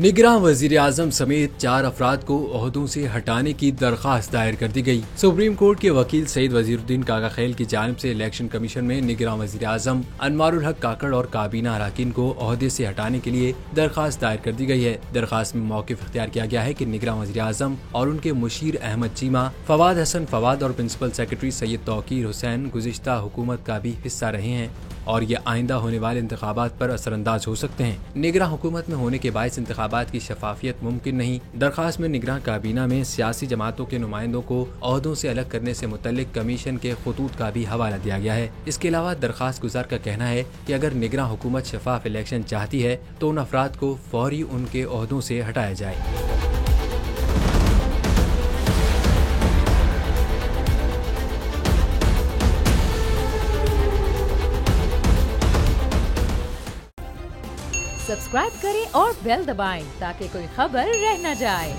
निगरान वजीर आजम समेत 4 अफराद को ओहदों से हटाने की दरख्वास्त दायर कर दी गई। सुप्रीम कोर्ट के वकील सईद वजीरुद्दीन काका खैल की जानिब से इलेक्शन कमीशन में निगरान वजीर आजम अनवारुल हक काकड़ और काबीना अराकीन को ओहदे से हटाने के लिए दरख्वास्त दायर कर दी गई है। दरख्वास्त में मौक़िफ़ इख्तियार किया गया है कि निगरान वजीर आजम और उनके मुशीर अहमद चीमा, फवाद हसन फवाद और प्रिंसिपल सेक्रेटरी सैयद तौकीर हुसैन गुज़िश्ता हुकूमत का भी हिस्सा रहे हैं और ये आइंदा होने वाले इंतखाबात पर असरअंदाज हो सकते हैं। निगरान हुकूमत में होने के बायस इंतखाबात की शफाफियत मुमकिन नहीं। दरख्वास्त में निगरान काबीना में सियासी जमातों के नुमाइंदों को ओहदों से अलग करने से मुतल्लिक कमीशन के खतूत का भी हवाला दिया गया है। इसके अलावा दरख्वास्त गुजार का कहना है कि अगर निगरान हुकूमत शफाफ इलेक्शन चाहती है तो उन अफराद को फौरी उनके ओहदों से हटाया जाए। सब्सक्राइब करें और बेल दबाएं ताकि कोई खबर रह न जाए।